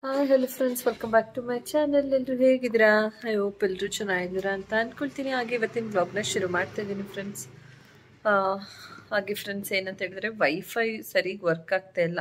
Hi hello friends, welcome back to my channel. ಎಲ್ಲರೂ ಹೇಗಿದ್ದೀರಾ? I hope ಎಲ್ಲರೂ ಚೆನ್ನಾಗಿದ್ದೀರಾ ಅಂತ ಅಂದ್ಕೊಳ್ತೀನಿ. ಹಾಗೆ ಇವತ್ತಿನ ಬ್ಲಾಗ್ನ ಶುರು ಮಾಡ್ತಾ ಇದ್ದೀನಿ ಫ್ರೆಂಡ್ಸ್. ಹಾಗೆ ಫ್ರೆಂಡ್ಸ್, ಏನಂತ ಹೇಳಿದ್ರೆ ವೈಫೈ ಸರಿಗೆ ವರ್ಕ್ ಆಗ್ತಾ ಇಲ್ಲ.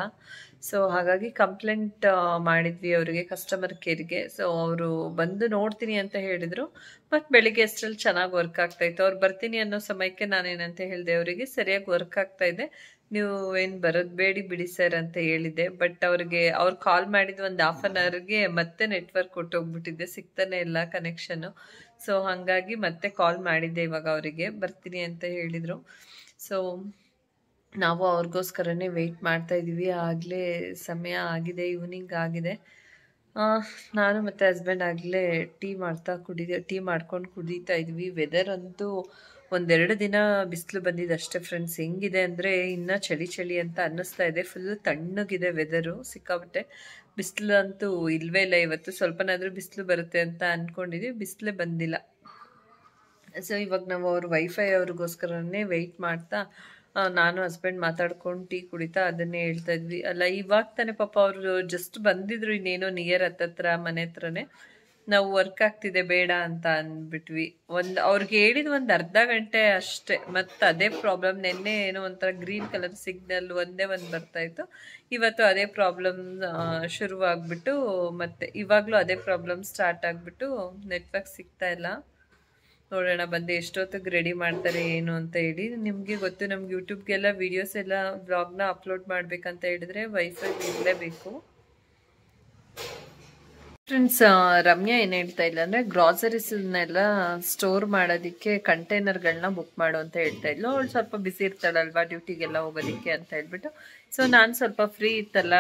ಸೊ ಹಾಗಾಗಿ ಕಂಪ್ಲೇಂಟ್ ಮಾಡಿದ್ವಿ ಅವರಿಗೆ, ಕಸ್ಟಮರ್ ಕೇರ್ಗೆ. ಸೊ ಅವರು ಬಂದು ನೋಡ್ತೀನಿ ಅಂತ ಹೇಳಿದರು. ಮತ್ತು ಬೆಳಿಗ್ಗೆ ಅಷ್ಟರಲ್ಲಿ ಚೆನ್ನಾಗಿ ವರ್ಕ್ ಆಗ್ತಾಯಿತ್ತು. ಅವ್ರು ಬರ್ತೀನಿ ಅನ್ನೋ ಸಮಯಕ್ಕೆ ನಾನೇನಂತ ಹೇಳಿದೆ ಅವರಿಗೆ, ಸರಿಯಾಗಿ ವರ್ಕ್ ಆಗ್ತಾ ಇದೆ, ನೀವು ಏನು ಬರೋದು ಬೇಡಿ ಬಿಡಿ ಸರ್ ಅಂತ ಹೇಳಿದೆ. ಬಟ್ ಅವ್ರು ಕಾಲ್ ಮಾಡಿದ ಒಂದು ಹಾಫ್ ಆನ್ ಅವರ್ಗೆ ಮತ್ತೆ ನೆಟ್ವರ್ಕ್ ಕೊಟ್ಟೋಗ್ಬಿಟ್ಟಿದ್ದೆ, ಸಿಗ್ತಾನೆ ಇಲ್ಲ ಕನೆಕ್ಷನ್ನು. ಸೊ ಹಾಗಾಗಿ ಮತ್ತೆ ಕಾಲ್ ಮಾಡಿದ್ದೆ ಇವಾಗ ಅವರಿಗೆ, ಬರ್ತೀನಿ ಅಂತ ಹೇಳಿದರು. ಸೊ ನಾವು ಅವ್ರಿಗೋಸ್ಕರನೇ ವೆಯ್ಟ್ ಮಾಡ್ತಾ ಇದ್ದೀವಿ. ಆಗಲೇ ಸಮಯ ಆಗಿದೆ, ಈವ್ನಿಂಗ್ ಆಗಿದೆ. ನಾನು ಮತ್ತು ಹಸ್ಬೆಂಡ್ ಆಗಲೇ ಟೀ ಮಾಡ್ಕೊಂಡು ಕುಡಿತಾ ಇದ್ವಿ. ವೆದರ್ ಅಂತೂ ಒಂದೆರಡು ದಿನ ಬಿಸಿಲು ಬಂದಿದೆ ಅಷ್ಟೇ ಫ್ರೆಂಡ್ಸ್. ಹೆಂಗಿದೆ ಅಂದರೆ ಇನ್ನೂ ಚಳಿ ಚಳಿ ಅಂತ ಅನ್ನಿಸ್ತಾ ಇದೆ. ಫುಲ್ಲು ತಣ್ಣಗಿದೆ ವೆದರು, ಸಿಕ್ಕಾಪಟ್ಟೆ. ಬಿಸಿಲು ಅಂತೂ ಇಲ್ಲವೇ ಇಲ್ಲ. ಇವತ್ತು ಸ್ವಲ್ಪನಾದರೂ ಬಿಸಿಲು ಬರುತ್ತೆ ಅಂತ ಅಂದ್ಕೊಂಡಿದ್ವಿ, ಬಿಸಿಲೇ ಬಂದಿಲ್ಲ. ಸೊ ಇವಾಗ ನಾವು ಅವ್ರ ವೈಫೈ ಅವ್ರಿಗೋಸ್ಕರನೇ ವೆಯ್ಟ್ ಮಾಡ್ತಾ, ನಾನು ಹಸ್ಬೆಂಡ್ ಮಾತಾಡ್ಕೊಂಡು ಟೀ ಕುಡಿತಾ ಅದನ್ನೇ ಹೇಳ್ತಾ ಇದ್ವಿ. ಅಲ್ಲ, ಇವಾಗ ತಾನೇ ಪಾಪ ಅವರು ಜಸ್ಟ್ ಬಂದಿದ್ರು, ಇನ್ನೇನೋ ನಿಯರ್ ಹತ್ತತ್ರ ಮನೆ ಹತ್ರನೇ. ನಾವು ವರ್ಕ್ ಆಗ್ತಿದೆ ಬೇಡ ಅಂತ ಅಂದ್ಬಿಟ್ವಿ. ಅವ್ರಿಗೆ ಹೇಳಿದ ಒಂದು ಅರ್ಧ ಗಂಟೆ ಅಷ್ಟೇ, ಮತ್ತು ಅದೇ ಪ್ರಾಬ್ಲಮ್. ನಿನ್ನೆ ಏನೋ ಒಂಥರ ಗ್ರೀನ್ ಕಲರ್ ಸಿಗ್ನಲ್ ಒಂದೇ ಒಂದು ಬರ್ತಾಯಿತ್ತು. ಇವತ್ತು ಅದೇ ಪ್ರಾಬ್ಲಮ್ ಶುರುವಾಗ್ಬಿಟ್ಟು, ಮತ್ತು ಇವಾಗಲೂ ಅದೇ ಪ್ರಾಬ್ಲಮ್ ಸ್ಟಾರ್ಟ್ ಆಗಿಬಿಟ್ಟು ನೆಟ್ವರ್ಕ್ ಸಿಗ್ತಾ ಇಲ್ಲ. ನೋಡೋಣ ಬಂದು ಎಷ್ಟೊತ್ತಿಗೆ ರೆಡಿ ಮಾಡ್ತಾರೆ ಏನು ಅಂತ ಹೇಳಿ. ನಿಮಗೆ ಗೊತ್ತು, ನಮ್ಗೆ ಯೂಟ್ಯೂಬ್ಗೆಲ್ಲ ವೀಡಿಯೋಸ್ ಎಲ್ಲ ಬ್ಲಾಗ್ನ ಅಪ್ಲೋಡ್ ಮಾಡಬೇಕಂತ ಹೇಳಿದ್ರೆ ವೈಫೈ ಇರಲೇಬೇಕು ಫ್ರೆಂಡ್ಸ್. ರಮ್ಯಾ ಏನು ಹೇಳ್ತಾ ಇಲ್ಲ ಅಂದರೆ, ಗ್ರಾಸರೀಸ್ನೆಲ್ಲ ಸ್ಟೋರ್ ಮಾಡೋದಕ್ಕೆ ಕಂಟೈನರ್ಗಳನ್ನ ಬುಕ್ ಮಾಡು ಅಂತ ಹೇಳ್ತಾ ಇದ್ಲು. ಅವಳು ಸ್ವಲ್ಪ ಬಿಸಿ ಇರ್ತಾಳಲ್ವಾ ಡ್ಯೂಟಿಗೆಲ್ಲ ಹೋಗೋದಕ್ಕೆ ಅಂತ ಹೇಳ್ಬಿಟ್ಟು. ಸೊ ನಾನು ಸ್ವಲ್ಪ ಫ್ರೀ ಇತ್ತಲ್ಲ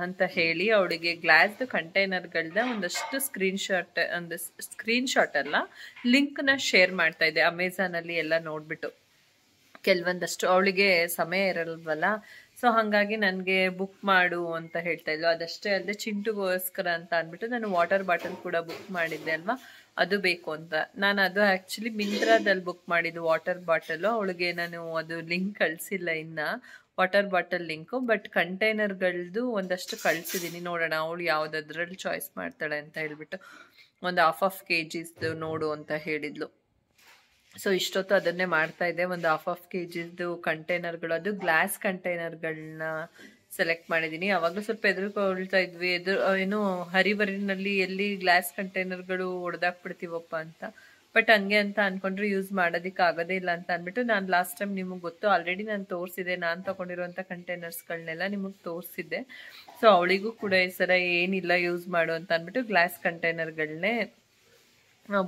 ಅಂತ ಹೇಳಿ ಅವಳಿಗೆ ಗ್ಲಾಸ್ದು ಕಂಟೈನರ್ಗಳನ್ನ ಒಂದಷ್ಟು ಸ್ಕ್ರೀನ್ಶಾಟ್ ಅಲ್ಲ, ಲಿಂಕ್ನ ಶೇರ್ ಮಾಡ್ತಾ ಇದ್ದೆ ಅಮೆಝಾನಲ್ಲಿ ಎಲ್ಲ ನೋಡಿಬಿಟ್ಟು. ಕೆಲವೊಂದಷ್ಟು ಅವಳಿಗೆ ಸಮಯ ಇರಲ್ವಲ್ಲ, ಸೊ ಹಾಗಾಗಿ ನನಗೆ ಬುಕ್ ಮಾಡು ಅಂತ ಹೇಳ್ತಾ ಇದ್ಲು. ಅದಷ್ಟೇ ಅಲ್ಲದೆ ಚಿಂಟುಗೋಸ್ಕರ ಅಂತ ಅಂದ್ಬಿಟ್ಟು ನಾನು ವಾಟರ್ ಬಾಟಲ್ ಕೂಡ ಬುಕ್ ಮಾಡಿದ್ದೆ ಅಲ್ವಾ, ಅದು ಬೇಕು ಅಂತ. ನಾನು ಅದು ಆ್ಯಕ್ಚುಲಿ ಮಿಂತ್ರಾದಲ್ಲಿ ಬುಕ್ ಮಾಡಿದ್ದು ವಾಟರ್ ಬಾಟಲು. ಅವಳಿಗೆ ನಾನು ಅದು ಲಿಂಕ್ ಕಳಿಸಿಲ್ಲ ಇನ್ನು, ವಾಟರ್ ಬಾಟಲ್ ಲಿಂಕು. ಬಟ್ ಕಂಟೈನರ್ಗಳದ್ದು ಒಂದಷ್ಟು ಕಳಿಸಿದ್ದೀನಿ, ನೋಡೋಣ ಅವಳು ಯಾವುದಾದ್ರಲ್ಲಿ ಚಾಯ್ಸ್ ಮಾಡ್ತಾಳೆ ಅಂತ ಹೇಳ್ಬಿಟ್ಟು. ಒಂದು ಹಾಫ್ kg ನೋಡು ಅಂತ ಹೇಳಿದ್ಲು. ಸೊ ಇಷ್ಟೊತ್ತು ಅದನ್ನೇ ಮಾಡ್ತಾ ಇದ್ದೆ. ಒಂದು ಹಾಫ್ kgದು ಕಂಟೈನರ್ಗಳು, ಅದು ಗ್ಲಾಸ್ ಕಂಟೈನರ್ಗಳನ್ನ ಸೆಲೆಕ್ಟ್ ಮಾಡಿದ್ದೀನಿ. ಅವಾಗಲೂ ಸ್ವಲ್ಪ ಹೆದರ್ಕೊಳ್ತಾ ಇದ್ವಿ, ಏನು ಹರಿಬರಿನಲ್ಲಿ ಎಲ್ಲಿ ಗ್ಲಾಸ್ ಕಂಟೈನರ್ಗಳು ಹೊಡೆದಾಕ್ಬಿಡ್ತೀವಪ್ಪ ಅಂತ. ಬಟ್ ಹಂಗೆ ಅಂತ ಅಂದ್ಕೊಂಡ್ರೆ ಯೂಸ್ ಮಾಡೋದಕ್ಕೆ ಆಗೋದೇ ಇಲ್ಲ ಅಂತ ಅಂದ್ಬಿಟ್ಟು, ನಾನು ಲಾಸ್ಟ್ ಟೈಮ್ ನಿಮಗೆ ಗೊತ್ತು ಆಲ್ರೆಡಿ ನಾನು ತೋರಿಸಿದ್ದೆ, ನಾನು ತೊಗೊಂಡಿರುವಂಥ ಕಂಟೈನರ್ಸ್ಗಳನ್ನೆಲ್ಲ ನಿಮಗೆ ತೋರಿಸಿದ್ದೆ. ಸೊ ಅವಳಿಗೂ ಕೂಡ ಈ ಸಲ ಏನಿಲ್ಲ ಯೂಸ್ ಮಾಡು ಅಂತ ಅಂದ್ಬಿಟ್ಟು ಗ್ಲಾಸ್ ಕಂಟೈನರ್ಗಳನ್ನೇ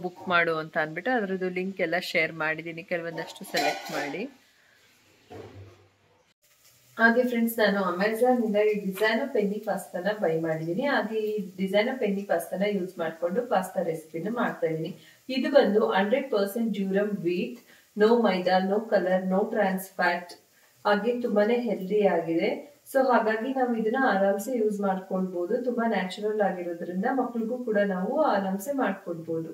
ಬುಕ್ ಮಾಡು ಅಂತ ಅಂದ್ಬಿಟ್ಟು ಅದರದ್ದು ಲಿಂಕ್ ಎಲ್ಲ ಶೇರ್ ಮಾಡಿದ್ದೀನಿ, ಕೆಲವೊಂದಷ್ಟು ಸೆಲೆಕ್ಟ್ ಮಾಡಿ. ಹಾಗೆ ಫ್ರೆಂಡ್ಸ್, ನಾನು ಅಮೆಝಾನಿಂದ ಈ ಡಿಸೈನರ್ ಪೆನ್ನಿ ಪಾಸ್ತಾನ ಬೈ ಮಾಡಿದ್ದೀನಿ. ಹಾಗೆ ಈ ಡಿಸೈನರ್ ಪೆನ್ನಿ ಪಾಸ್ತಾನ ಯೂಸ್ ಮಾಡಿಕೊಂಡು ಪಾಸ್ತಾ ರೆಸಿಪಿನ ಮಾಡ್ತಾ ಇದ್ದೀನಿ. ಇದು ಬಂದು 100% durum wheat, no maida, no colour, no trans fat, ಹಾಗೆ ತುಂಬಾನೇ ಹೆಲ್ದಿ ಆಗಿದೆ. ಸೊ ಹಾಗಾಗಿ ನಾವು ಇದನ್ನ ಆರಾಮ್ಸೆ ಯೂಸ್ ಮಾಡ್ಕೊಳ್ಬಹುದು. ತುಂಬಾ ನ್ಯಾಚುರಲ್ ಆಗಿರೋದ್ರಿಂದ ಮಕ್ಳಿಗೂ ಕೂಡ ನಾವು ಆರಾಮ್ಸೆ ಮಾಡ್ಕೊಳ್ಬಹುದು.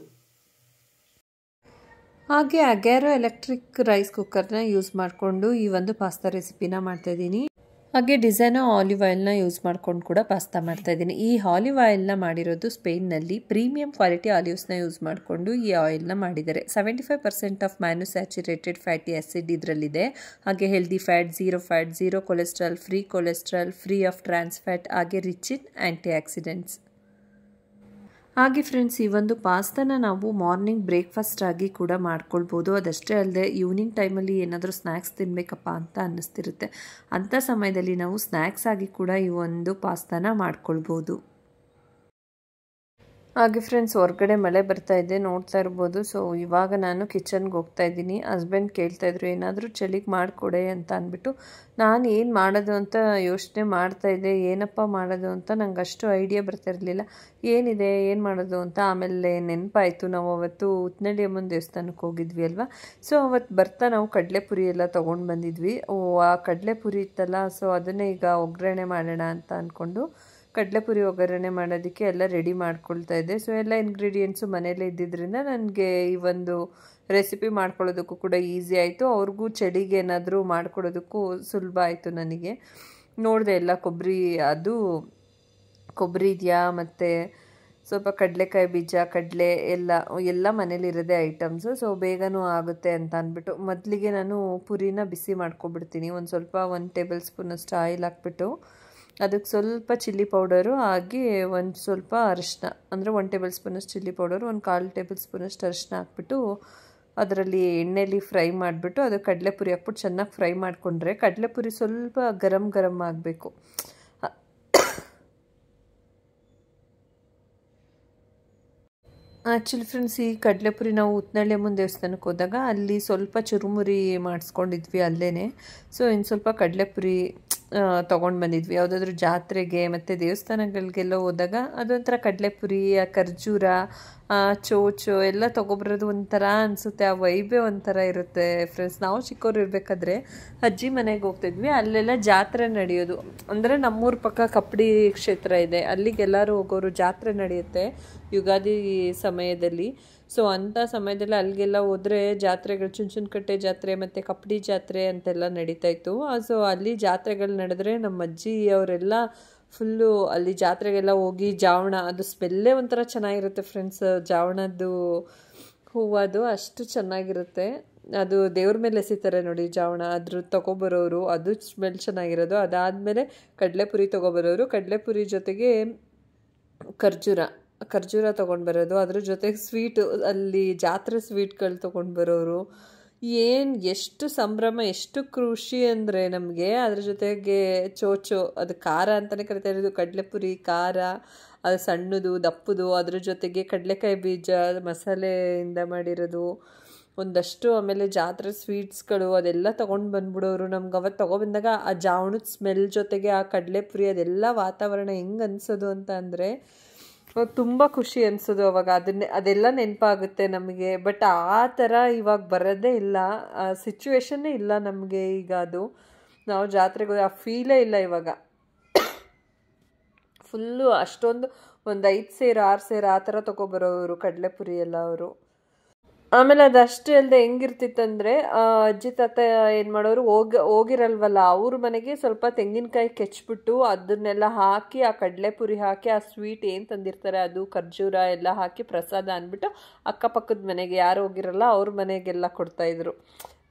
ಹಾಗೆ ಅಗ್ಯಾರೋ ಎಲೆಕ್ಟ್ರಿಕ್ ರೈಸ್ ಕುಕ್ಕರ್ನ ಯೂಸ್ ಮಾಡಿಕೊಂಡು ಈ ಒಂದು ಪಾಸ್ತಾ ರೆಸಿಪಿನ ಮಾಡ್ತಾಯಿದ್ದೀನಿ. ಹಾಗೆ ಡಿಸೈನರ್ ಆಲಿವ್ ಆಯಿಲ್ನ ಯೂಸ್ ಮಾಡ್ಕೊಂಡು ಕೂಡ ಪಾಸ್ತಾ ಮಾಡ್ತಾಯಿದ್ದೀನಿ. ಈ ಆಲಿವ್ ಆಯಿಲ್ನ ಮಾಡಿರೋದು ಸ್ಪೇನ್ನಲ್ಲಿ ಪ್ರೀಮಿಯಂ ಕ್ವಾಲಿಟಿ ಆಲಿವ್ಸ್ನ ಯೂಸ್ ಮಾಡಿಕೊಂಡು ಈ ಆಯಿಲ್ನ ಮಾಡಿದ್ದಾರೆ. 75% ಆಫ್ ಮ್ಯಾನುಸ್ಯಾಚುರೇಟೆಡ್ ಫ್ಯಾಟಿ ಆ್ಯಸಿಡ್ ಇದರಲ್ಲಿದೆ. ಹಾಗೆ healthy fat, zero cholesterol, free of trans fat, ಹಾಗೆ ರಿಚ್ ಇನ್ ಆ್ಯಂಟಿ ಆಕ್ಸಿಡೆಂಟ್ಸ್. ಹಾಗೆ ಫ್ರೆಂಡ್ಸ್, ಈ ಒಂದು ಪಾಸ್ತಾನ ನಾವು ಮಾರ್ನಿಂಗ್ ಬ್ರೇಕ್ಫಾಸ್ಟ್ ಆಗಿ ಕೂಡ ಮಾಡ್ಕೊಳ್ಬೋದು. ಅದಷ್ಟೇ ಅಲ್ಲದೆ ಈವ್ನಿಂಗ್ ಟೈಮಲ್ಲಿ ಏನಾದರೂ ಸ್ನ್ಯಾಕ್ಸ್ ತಿನ್ನಬೇಕಪ್ಪ ಅಂತ ಅನ್ನಿಸ್ತಿರುತ್ತೆ. ಅಂಥ ಸಮಯದಲ್ಲಿ ನಾವು ಸ್ನ್ಯಾಕ್ಸ್ ಆಗಿ ಕೂಡ ಈ ಒಂದು ಪಾಸ್ತಾನ ಮಾಡ್ಕೊಳ್ಬೋದು. ಹಾಗೆ ಫ್ರೆಂಡ್ಸ್, ಹೊರಗಡೆ ಮಳೆ ಬರ್ತಾ ಇದೆ, ನೋಡ್ತಾ ಇರ್ಬೋದು. ಸೊ ಇವಾಗ ನಾನು ಕಿಚನ್ಗೆ ಹೋಗ್ತಾ ಇದ್ದೀನಿ. ಹಸ್ಬೆಂಡ್ ಕೇಳ್ತಾಯಿದ್ರು ಏನಾದರೂ ಚಳಿಗೆ ಮಾಡಿಕೊಡೆ ಅಂತ ಅಂದ್ಬಿಟ್ಟು. ನಾನು ಏನು ಮಾಡೋದು ಅಂತ ಯೋಚನೆ ಮಾಡ್ತಾಯಿದ್ದೆ, ಏನಪ್ಪ ಮಾಡೋದು ಅಂತ ನಂಗೆ ಅಷ್ಟು ಐಡಿಯಾ ಬರ್ತಾ ಇರಲಿಲ್ಲ. ಏನು ಮಾಡೋದು ಅಂತ. ಆಮೇಲೆ ನೆನಪಾಯಿತು, ನಾವು ಅವತ್ತು ಉತ್ನಳ್ಳಿ ಅಮ್ಮನ ದೇವಸ್ಥಾನಕ್ಕೆ ಹೋಗಿದ್ವಿ ಅಲ್ವಾ. ಸೊ ಅವತ್ತು ಬರ್ತಾ ನಾವು ಕಡಲೆಪುರಿ ಎಲ್ಲ ತೊಗೊಂಡು ಬಂದಿದ್ವಿ. ಆ ಕಡಲೆಪುರಿ ಇತ್ತಲ್ಲ, ಸೊ ಅದನ್ನೇ ಈಗ ಒಗ್ಗರಣೆ ಮಾಡೋಣ ಅಂತ ಅಂದ್ಕೊಂಡು ಕಡಲೆಪುರಿ ಒಗ್ಗರಣೆ ಮಾಡೋದಕ್ಕೆ ಎಲ್ಲ ರೆಡಿ ಮಾಡ್ಕೊಳ್ತಾ ಇದ್ದೆ. ಸೊ ಎಲ್ಲ ಇಂಗ್ರೀಡಿಯೆಂಟ್ಸು ಮನೆಯಲ್ಲೇ ಇದ್ದಿದ್ದರಿಂದ ನನಗೆ ಈ ಒಂದು ರೆಸಿಪಿ ಮಾಡ್ಕೊಳ್ಳೋದಕ್ಕೂ ಕೂಡ ಈಸಿ ಆಯಿತು. ಅವ್ರಿಗೂ ಚಳಿಗೆ ಏನಾದರೂ ಮಾಡ್ಕೊಡೋದಕ್ಕೂ ಸುಲಭ ಆಯಿತು ನನಗೆ. ನೋಡಿದೆ ಎಲ್ಲ ಕೊಬ್ಬರಿ, ಅದು ಕೊಬ್ಬರಿ ಇದೆಯಾ, ಮತ್ತು ಸ್ವಲ್ಪ ಕಡಲೆಕಾಯಿ ಬೀಜ, ಕಡಲೆ ಎಲ್ಲ ಮನೇಲಿರೋದೇ ಐಟಮ್ಸು. ಸೊ ಬೇಗನೂ ಆಗುತ್ತೆ ಅಂತ ಅಂದ್ಬಿಟ್ಟು ಮೊದಲಿಗೆ ನಾನು ಪುರಿನ ಬಿಸಿ ಮಾಡ್ಕೊಬಿಡ್ತೀನಿ. ಸ್ವಲ್ಪ 1 ಟೇಬಲ್ ಸ್ಪೂನಷ್ಟು ಆಯಿಲ್ ಹಾಕ್ಬಿಟ್ಟು ಅದಕ್ಕೆ ಸ್ವಲ್ಪ ಚಿಲ್ಲಿ ಪೌಡರು ಹಾಕಿ ಸ್ವಲ್ಪ ಅರಿಶಿನ, ಅಂದರೆ 1 ಟೇಬಲ್ ಸ್ಪೂನಷ್ಟು ಚಿಲ್ಲಿ ಪೌಡರು, 1/4 ಟೇಬಲ್ ಸ್ಪೂನಷ್ಟು ಅರಿಶಿನ ಹಾಕ್ಬಿಟ್ಟು ಅದರಲ್ಲಿ ಎಣ್ಣೆಲಿ ಫ್ರೈ ಮಾಡಿಬಿಟ್ಟು ಅದು ಕಡಲೆಪುರಿ ಹಾಕ್ಬಿಟ್ಟು ಚೆನ್ನಾಗಿ ಫ್ರೈ ಮಾಡಿಕೊಂಡ್ರೆ ಕಡಲೆಪುರಿ ಸ್ವಲ್ಪ ಗರಂ ಗರಂ ಆಗಬೇಕು. ಆ್ಯಕ್ಚುಲಿ ಫ್ರೆಂಡ್ಸ್, ಈ ಕಡಲೆಪುರಿ ನಾವು ಉತ್ತನಳ್ಳಿಯಮ್ಮನ ದೇವಸ್ಥಾನಕ್ಕೆ ಹೋದಾಗ ಅಲ್ಲಿ ಸ್ವಲ್ಪ ಚುರುಮುರಿ ಮಾಡಿಸ್ಕೊಂಡಿದ್ವಿ ಅಲ್ಲೇ. ಸೊ ಇನ್ನು ಸ್ವಲ್ಪ ಕಡಲೆಪುರಿ ತೊಗೊಂಡು ಬಂದಿದ್ವಿ ಯಾವುದಾದ್ರೂ ಜಾತ್ರೆಗೆ ಮತ್ತು ದೇವಸ್ಥಾನಗಳಿಗೆಲ್ಲ ಹೋದಾಗ. ಅದೊಂಥರ ಕಡಲೆಪುರಿ, ಖರ್ಜೂರ, ಚೋಚು ಎಲ್ಲ ತೊಗೊಬರೋದು ಒಂಥರ ಅನಿಸುತ್ತೆ. ಆ ವೈಬೇ ಒಂಥರ ಇರುತ್ತೆ ಫ್ರೆಂಡ್ಸ್. ನಾವು ಚಿಕ್ಕವ್ರು ಇರಬೇಕಾದ್ರೆ ಅಜ್ಜಿ ಮನೆಗೆ ಹೋಗ್ತಿದ್ವಿ, ಅಲ್ಲೆಲ್ಲ ಜಾತ್ರೆ ನಡೆಯೋದು. ಅಂದರೆ ನಮ್ಮೂರ ಪಕ್ಕ ಕಪ್ಪಡಿ ಕ್ಷೇತ್ರ ಇದೆ, ಅಲ್ಲಿಗೆಲ್ಲರೂ ಹೋಗೋರು. ಜಾತ್ರೆ ನಡೆಯುತ್ತೆ ಯುಗಾದಿ ಸಮಯದಲ್ಲಿ. ಸೊ ಅಂಥ ಸಮಯದಲ್ಲಿ ಅಲ್ಲಿಗೆಲ್ಲ ಹೋದರೆ ಜಾತ್ರೆಗಳು, ಚುಂಚನಕಟ್ಟೆ ಜಾತ್ರೆ ಮತ್ತು ಕಪ್ಪಡಿ ಜಾತ್ರೆ ಅಂತೆಲ್ಲ ನಡೀತಾಯಿತ್ತು. ಸೊ ಅಲ್ಲಿ ಜಾತ್ರೆಗಳು ನಡೆದ್ರೆ ನಮ್ಮ ಅಜ್ಜಿ ಅವರೆಲ್ಲ ಫುಲ್ಲು ಅಲ್ಲಿ ಜಾತ್ರೆಗೆಲ್ಲ ಹೋಗಿ ಜಾವಣ, ಅದು ಸ್ಮೆಲ್ಲೇ ಒಂಥರ ಚೆನ್ನಾಗಿರುತ್ತೆ ಫ್ರೆಂಡ್ಸ್. ಜಾವಣದ್ದು ಹೂವದು ಅಷ್ಟು ಚೆನ್ನಾಗಿರುತ್ತೆ. ಅದು ದೇವ್ರ ಮೇಲೆ ಎಸಿತಾರೆ ನೋಡಿ ಜಾವಣ, ಅದ್ರ ತೊಗೊಬರೋರು, ಅದು ಸ್ಮೆಲ್ ಚೆನ್ನಾಗಿರೋದು. ಅದಾದಮೇಲೆ ಕಡಲೆಪುರಿ ತೊಗೊಬರೋರು, ಕಡಲೆಪುರಿ ಜೊತೆಗೆ ಖರ್ಜೂರ ತೊಗೊಂಡು ಬರೋದು, ಅದ್ರ ಜೊತೆಗೆ ಸ್ವೀಟು, ಅಲ್ಲಿ ಜಾತ್ರೆ ಸ್ವೀಟ್ಗಳು ತೊಗೊಂಡು ಬರೋರು. ಎಷ್ಟು ಸಂಭ್ರಮ, ಎಷ್ಟು ಖುಷಿ ಅಂದರೆ ನಮಗೆ. ಅದ್ರ ಜೊತೆಗೆ ಚೋಚು, ಅದು ಖಾರ ಅಂತಲೇ ಕರಿತಾ ಇರೋದು, ಕಡಲೆಪುರಿ ಖಾರ, ಅದು ಸಣ್ಣದು ದಪ್ಪದು, ಅದ್ರ ಜೊತೆಗೆ ಕಡಲೆಕಾಯಿ ಬೀಜ ಮಸಾಲೆಯಿಂದ ಮಾಡಿರೋದು ಒಂದಷ್ಟು. ಆಮೇಲೆ ಜಾತ್ರೆ ಸ್ವೀಟ್ಸ್ಗಳು ಅದೆಲ್ಲ ತೊಗೊಂಡು ಬಂದ್ಬಿಡೋರು. ನಮ್ಗೆ ಅವತ್ತು ತೊಗೊಬಂದಾಗ ಆ ಜಾವಣದ ಸ್ಮೆಲ್ ಜೊತೆಗೆ ಆ ಕಡಲೆಪುರಿ ಅದೆಲ್ಲ ವಾತಾವರಣ ಹೆಂಗೆ ಅನಿಸೋದು ಅಂತ ಅಂದರೆ ತುಂಬ ಖುಷಿ ಅನಿಸೋದು ಅವಾಗ. ಅದೆಲ್ಲ ನೆನಪಾಗುತ್ತೆ ನಮಗೆ. ಬಟ್ ಆ ಥರ ಇವಾಗ ಬರೋದೇ ಇಲ್ಲ, ಆ ಸಿಚುವೇಶನ್ನೇ ಇಲ್ಲ ನಮಗೆ ಈಗ. ಅದು ನಾವು ಜಾತ್ರೆಗೆ ಆ ಫೀಲೇ ಇಲ್ಲ ಇವಾಗ. ಫುಲ್ಲು ಅಷ್ಟೊಂದು 5 ಸೇರು 6 ಸೇರು ಆ ಥರ ತೊಗೊಬರೋರು ಕಡಲೆಪುರಿ ಎಲ್ಲ ಅವರು. ಆಮೇಲೆ ಅದಷ್ಟೇ ಅಲ್ಲದೆ ಹೆಂಗಿರ್ತಿತ್ತಂದರೆ ಅಜ್ಜಿ ತಾತ ಏನು ಮಾಡೋರು, ಹೋಗಿರಲ್ವಲ್ಲ ಅವ್ರ ಮನೆಗೆ ಸ್ವಲ್ಪ ತೆಂಗಿನಕಾಯಿ ಕೆಚ್ಬಿಟ್ಟು ಅದನ್ನೆಲ್ಲ ಹಾಕಿ, ಆ ಕಡಲೆಪುರಿ ಹಾಕಿ, ಆ ಸ್ವೀಟ್ ಏನು ತಂದಿರ್ತಾರೆ ಅದು ಖರ್ಜೂರ ಎಲ್ಲ ಹಾಕಿ ಪ್ರಸಾದ ಅಂದ್ಬಿಟ್ಟು ಅಕ್ಕಪಕ್ಕದ ಮನೆಗೆ ಯಾರು ಹೋಗಿರಲ್ಲ ಅವ್ರ ಮನೆಗೆಲ್ಲ ಕೊಡ್ತಾಯಿದ್ರು.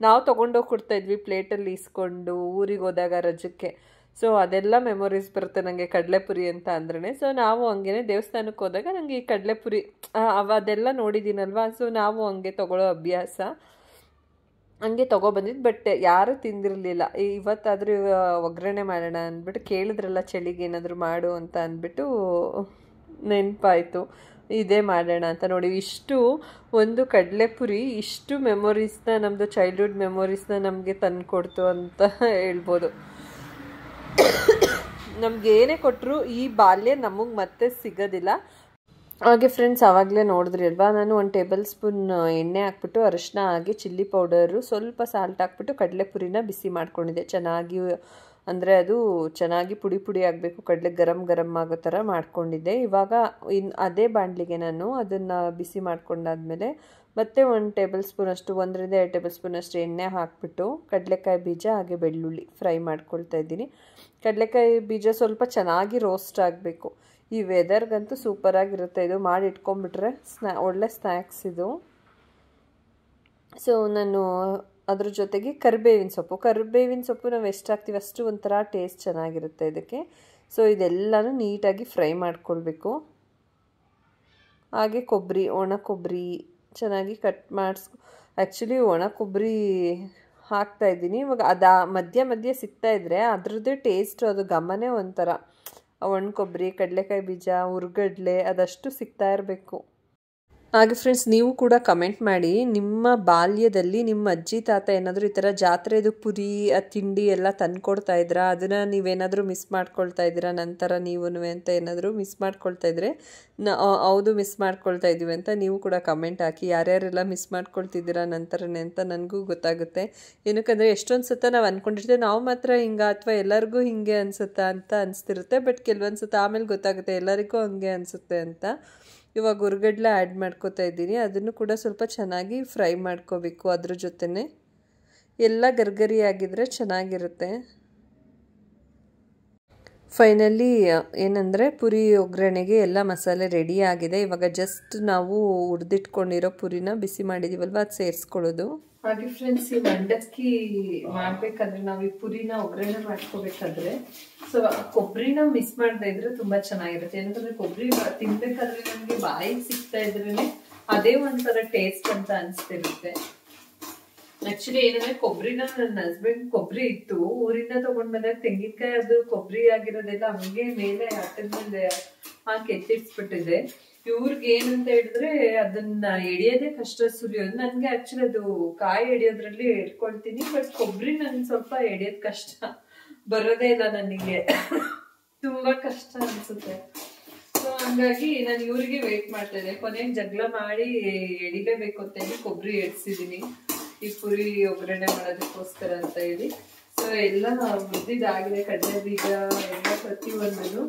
ನಾವು ತೊಗೊಂಡೋಗಿ ಕೊಡ್ತಾಯಿದ್ವಿ ಪ್ಲೇಟಲ್ಲಿ ಇಸ್ಕೊಂಡು ಊರಿಗೆ ಹೋದಾಗ ರಜಕ್ಕೆ. ಸೊ ಅದೆಲ್ಲ ಮೆಮೊರೀಸ್ ಬರುತ್ತೆ ನನಗೆ ಕಡಲೆಪುರಿ ಅಂತ ಅಂದ್ರೇ. ಸೊ ನಾವು ಹಂಗೇ ದೇವಸ್ಥಾನಕ್ಕೆ ಹೋದಾಗ ನನಗೆ ಈ ಕಡಲೆಪುರಿ ಅದೆಲ್ಲ ನೋಡಿದ್ದೀನಲ್ವ. ಸೊ ನಾವು ಹಂಗೆ ತೊಗೊಳ್ಳೋ ಅಭ್ಯಾಸ, ಹಂಗೆ ತೊಗೊಬಂದಿದ್ದು. ಬಟ್ ಯಾರೂ ತಿಂದಿರಲಿಲ್ಲ. ಇವತ್ತಾದರೂ ಒಗ್ಗರಣೆ ಮಾಡೋಣ ಅಂದ್ಬಿಟ್ಟು ಕೇಳಿದ್ರಲ್ಲ ಚಳಿಗೆ ಏನಾದರೂ ಮಾಡು ಅಂತ ಅಂದ್ಬಿಟ್ಟು ನೆನಪಾಯಿತು, ಇದೇ ಮಾಡೋಣ ಅಂತ. ನೋಡಿ, ಇಷ್ಟು ಒಂದು ಕಡಲೆಪುರಿ ಇಷ್ಟು ಮೆಮೊರೀಸ್ನ, ನಮ್ಮದು ಚೈಲ್ಡ್ಹುಡ್ ಮೆಮೊರೀಸ್ನ ನಮಗೆ ತಂದುಕೊಡ್ತು ಅಂತ ಹೇಳ್ಬೋದು. ನಮ್ಗೆ ಏನೇ ಕೊಟ್ಟರು ಈ ಬಾಲ್ಯ ನಮಗೆ ಮತ್ತೆ ಸಿಗೋದಿಲ್ಲ. ಹಾಗೆ ಫ್ರೆಂಡ್ಸ್, ಆವಾಗಲೇ ನೋಡಿದ್ರಿ ಅಲ್ವಾ, ನಾನು 1 ಟೇಬಲ್ ಸ್ಪೂನ್ ಎಣ್ಣೆ ಹಾಕ್ಬಿಟ್ಟು ಅರಿಶಿನ ಹಾಕಿ ಚಿಲ್ಲಿ ಪೌಡರು ಸ್ವಲ್ಪ ಸಾಲ್ಟ್ ಹಾಕ್ಬಿಟ್ಟು ಕಡಲೆಪುರಿನ ಬಿಸಿ ಮಾಡ್ಕೊಂಡಿದ್ದೆ ಚೆನ್ನಾಗಿ. ಅಂದರೆ ಅದು ಚೆನ್ನಾಗಿ ಪುಡಿ ಆಗಬೇಕು, ಕಡಲೆ ಗರಂ ಗರಂ ಆಗೋ ಥರ ಮಾಡ್ಕೊಂಡಿದ್ದೆ. ಇವಾಗ ಅದೇ ಬಾಣಲಿಗೆ ನಾನು ಅದನ್ನು ಬಿಸಿ ಮಾಡ್ಕೊಂಡಾದ್ಮೇಲೆ ಮತ್ತೆ 1 ಟೇಬಲ್ ಸ್ಪೂನಷ್ಟು, 1 ರಿಂದ 2 ಟೇಬಲ್ ಸ್ಪೂನಷ್ಟು ಎಣ್ಣೆ ಹಾಕಿಬಿಟ್ಟು ಕಡಲೆಕಾಯಿ ಬೀಜ ಹಾಗೆ ಬೆಳ್ಳುಳ್ಳಿ ಫ್ರೈ ಮಾಡ್ಕೊಳ್ತಾ ಇದ್ದೀನಿ. ಕಡಲೆಕಾಯಿ ಬೀಜ ಸ್ವಲ್ಪ ಚೆನ್ನಾಗಿ ರೋಸ್ಟ್ ಆಗಬೇಕು. ಈ ವೆದರ್ಗಂತೂ ಸೂಪರಾಗಿರುತ್ತೆ ಇದು, ಮಾಡಿ ಇಟ್ಕೊಂಡ್ಬಿಟ್ರೆ ಒಳ್ಳೆ ಸ್ನ್ಯಾಕ್ಸ್ ಇದು. ಸೊ ನಾನು ಅದ್ರ ಜೊತೆಗೆ ಕರಿಬೇವಿನ ಸೊಪ್ಪು ನಾವು ಎಷ್ಟು ಹಾಕ್ತೀವಿ ಅಷ್ಟು ಒಂಥರ ಟೇಸ್ಟ್ ಚೆನ್ನಾಗಿರುತ್ತೆ ಇದಕ್ಕೆ. ಸೊ ಇದೆಲ್ಲನೂ ನೀಟಾಗಿ ಫ್ರೈ ಮಾಡ್ಕೊಳ್ಬೇಕು. ಹಾಗೆ ಒಣ ಕೊಬ್ಬರಿ ಚೆನ್ನಾಗಿ ಕಟ್ ಆ್ಯಕ್ಚುಲಿ ಒಣ ಕೊಬ್ಬರಿ ಹಾಕ್ತಾಯಿದ್ದೀನಿ ಇವಾಗ. ಮಧ್ಯೆ ಸಿಗ್ತಾಯಿದ್ರೆ ಅದ್ರದ್ದೇ ಟೇಸ್ಟು, ಅದು ಘಮನೇ ಒಂಥರ. ಒಣ ಕೊಬ್ಬರಿ, ಕಡಲೆಕಾಯಿ ಬೀಜ, ಹುರ್ಗಡ್ಲೆ ಅದಷ್ಟು ಸಿಗ್ತಾ ಇರಬೇಕು. ಹಾಗೆ ಫ್ರೆಂಡ್ಸ್, ನೀವು ಕೂಡ ಕಮೆಂಟ್ ಮಾಡಿ, ನಿಮ್ಮ ಬಾಲ್ಯದಲ್ಲಿ ನಿಮ್ಮ ಅಜ್ಜಿ ತಾತ ಏನಾದರೂ ಈ ಥರ ಜಾತ್ರೆದು ಪುರಿ ತಿಂಡಿ ಎಲ್ಲ ತಂದುಕೊಡ್ತಾ ಇದ್ರಾ? ಅದನ್ನು ನೀವೇನಾದರೂ ಮಿಸ್ ಮಾಡ್ಕೊಳ್ತಾ ಇದ್ದೀರಾ ನಂತರ ನೀವು ಅಂತ ಏನಾದರೂ ಮಿಸ್ ಮಾಡ್ಕೊಳ್ತಾ ಇದ್ರೆ ಹೌದು ಮಿಸ್ ಮಾಡ್ಕೊಳ್ತಾ ಇದ್ದೀವಿ ಅಂತ ನೀವು ಕೂಡ ಕಮೆಂಟ್ ಹಾಕಿ. ಯಾರ್ಯಾರೆಲ್ಲ ಮಿಸ್ ಮಾಡ್ಕೊಳ್ತಿದ್ದೀರಾ ನಂತರನೇ ಅಂತ ನನಗೂ ಗೊತ್ತಾಗುತ್ತೆ. ಏನಕ್ಕಂದರೆ ಎಷ್ಟೊಂದು ಸತ ನಾವು ಅಂದ್ಕೊಂಡಿರ್ತೇವೆ ನಾವು ಮಾತ್ರ ಹಿಂಗೆ ಅಥವಾ ಎಲ್ಲರಿಗೂ ಹಿಂಗೆ ಅನಿಸುತ್ತಾ ಅಂತ ಅನಿಸ್ತಿರುತ್ತೆ. ಬಟ್ ಕೆಲವೊಂದು ಸತ ಆಮೇಲೆ ಗೊತ್ತಾಗುತ್ತೆ ಎಲ್ಲರಿಗೂ ಹಂಗೆ ಅನಿಸುತ್ತೆ ಅಂತ. ಇವಾಗ ಹುರ್ಗಡ್ಲೆ ಆ್ಯಡ್ ಮಾಡ್ಕೋತಾ ಇದ್ದೀನಿ. ಅದನ್ನು ಕೂಡ ಸ್ವಲ್ಪ ಚೆನ್ನಾಗಿ ಫ್ರೈ ಮಾಡ್ಕೋಬೇಕು. ಅದ್ರ ಜೊತೆನೇ ಎಲ್ಲ ಗರ್ಗರಿ ಆಗಿದ್ರೆ ಚೆನ್ನಾಗಿರುತ್ತೆ. ಫೈನಲಿ ಏನಂದರೆ ಪುರಿ ಒಗ್ಗರಣೆಗೆ ಎಲ್ಲ ಮಸಾಲೆ ರೆಡಿ ಆಗಿದೆ. ಇವಾಗ ಜಸ್ಟ್ ನಾವು ಹುರಿದಿಟ್ಕೊಂಡಿರೋ ಪುರಿನ ಬಿಸಿ ಮಾಡಿದೀವಲ್ವ ಅದು ಸೇರಿಸ್ಕೊಳ್ಳೋದು. ಹಾಗೆ ಫ್ರೆಂಡ್ಸ್, ಈ ಮಂಡಕ್ಕಿ ಮಾಡಬೇಕಾದ್ರೆ ನಾವು ಈ ಪುರಿನ ಒಗ್ಗರಣೆ ಮಾಡ್ಕೋಬೇಕಾದ್ರೆ ಕೊಬ್ಬರಿನ ಮಿಸ್ ಮಾಡದೇ ಇದ್ರೆ ತುಂಬ ಚೆನ್ನಾಗಿರುತ್ತೆ. ಏನಂತಂದರೆ ಕೊಬ್ಬರಿ ತಿನ್ಬೇಕಾದ್ರೆ ನಮಗೆ ಬಾಯಿಗೆ ಸಿಗ್ತಾ ಇದ್ರೇ ಅದೇ ಒಂಥರ ಟೇಸ್ಟ್ ಅಂತ ಅನಿಸ್ತಿರುತ್ತೆ. ಆಕ್ಚುಲಿ ಏನಂದ್ರೆ ಕೊಬ್ಬರಿನ ನನ್ನ ಹಸ್ಬೆಂಡ್ ಕೊಬ್ಬರಿ ಇತ್ತು ಊರಿಂದ ತಗೊಂಡ್ ಬಂದಾಗ ತೆಂಗಿನಕಾಯಿ ಅದು ಕೊಬ್ಬರಿ ಆಗಿರೋದೆಲ್ಲ ಹಂಗೆ ಮೇಲೆ ಹಟ್ಟದ ಮೇಲೆ ಹಾಕಿ ಎತ್ತಿಡ್ಸ್ಬಿಟ್ಟಿದೆ. ಇವ್ರಿಗೆ ಏನಂತ ಹೇಳಿದ್ರೆ ಅದನ್ನ ಎಡಿಯೋದೇ ಕಷ್ಟ ಸುರಿಯೋದು. ನನ್ಗೆ ಆಕ್ಚುಲಿ ಅದು ಕಾಯಿ ಎಡಿಯೋದ್ರಲ್ಲಿ ಇಟ್ಕೊಳ್ತೀನಿ, ಬಟ್ ಕೊಬ್ಬರಿ ನನ್ಗೆ ಸ್ವಲ್ಪ ಎಡಿಯೋದ್ ಕಷ್ಟ, ಬರೋದೇ ಇಲ್ಲ ನನಗೆ, ತುಂಬಾ ಕಷ್ಟ ಅನ್ಸುತ್ತೆ. ಸೊ ಹಂಗಾಗಿ ನಾನು ಇವ್ರಿಗೆ ವೇಟ್ ಮಾಡ್ತಾ ಇದ್ದೆ. ಕೊನೆಗೆ ಜಗಳ ಮಾಡಿ ಎಡಿಲೇಬೇಕು ಅಂತ ಹೇಳಿ ಕೊಬ್ಬರಿ ಎಡ್ಸಿದೀನಿ ಈ ಪುರಿ ಒಗ್ಗರಣೆ ಮಾಡೋದಕ್ಕೋಸ್ಕರ ಅಂತ ಹೇಳಿ. ಸೊ ಎಲ್ಲ ಹುರಿದಿದ್ದಾಗಿದೆ, ಕಡಲೆ ಬೀಜ ಎಲ್ಲ ಪ್ರತಿಯೊಂದನ್ನು.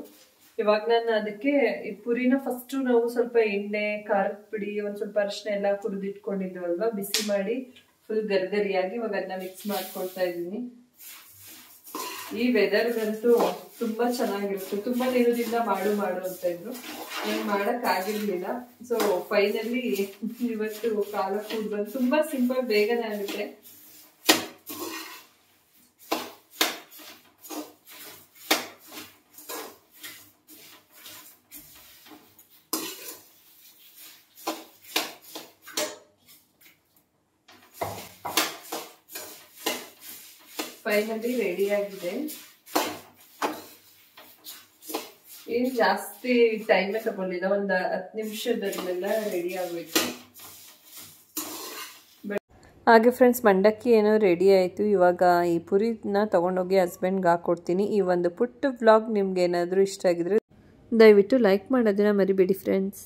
ಇವಾಗ ನಾನು ಅದಕ್ಕೆ ಈ ಪುರಿನ ಫಸ್ಟ್ ನಾವು ಸ್ವಲ್ಪ ಎಣ್ಣೆ, ಖಾರದ ಪುಡಿ, ಒಂದ್ ಸ್ವಲ್ಪ ಅರಿಶಿನ ಎಲ್ಲ ಹುರಿದಿಟ್ಕೊಂಡಿದ್ವಲ್ವಾ, ಬಿಸಿ ಮಾಡಿ ಫುಲ್ ಗರಿಗರಿಯಾಗಿ ಇವಾಗ ಅದನ್ನ ಮಿಕ್ಸ್ ಮಾಡ್ಕೊಳ್ತಾ ಇದ್ದೀನಿ. ಈ ವೆದರ್ಗಂತೂ ತುಂಬಾ ಚೆನ್ನಾಗಿರುತ್ತೆ. ತುಂಬಾ ದಿನದಿಂದ ಮಾಡು ಅಂತ ಇದ್ರು, ನಂಗೆ ಮಾಡಕ್ ಆಗಿರ್ಲಿಲ್ಲ. ಸೊ ಫೈನಲಿ ಇವತ್ತು ಕಾಲ ಕೂಡ ಬಂದು ತುಂಬಾ ಸಿಂಪಲ್, ಬೇಗನೆ ಆಗುತ್ತೆ. ಫೈನಲಿ ರೆಡಿ ಆಗಿದೆ. ಏನು ಜಾಸ್ತಿ ಟೈಮೇ ತಗೊಂಡಿಲ್ಲ, ಒಂದು 10 ನಿಮಿಷದಲ್ಲೆಲ್ಲ ರೆಡಿ ಆಗಬೇಕು. ಹಾಗೆ ಫ್ರೆಂಡ್ಸ್, ಮಂಡಕ್ಕಿ ಏನೋ ರೆಡಿ ಆಯಿತು. ಇವಾಗ ಈ ಪುರಿನ ತೊಗೊಂಡೋಗಿ ಹಸ್ಬೆಂಡ್ಗೆ ಹಾಕ್ಕೊಡ್ತೀನಿ. ಈ ಒಂದು ಪುಟ್ಟ ವ್ಲಾಗ್ ನಿಮ್ಗೆ ಏನಾದರೂ ಇಷ್ಟ ಆಗಿದ್ರೆ ದಯವಿಟ್ಟು ಲೈಕ್ ಮಾಡೋದನ್ನ ಮರಿಬೇಡಿ ಫ್ರೆಂಡ್ಸ್.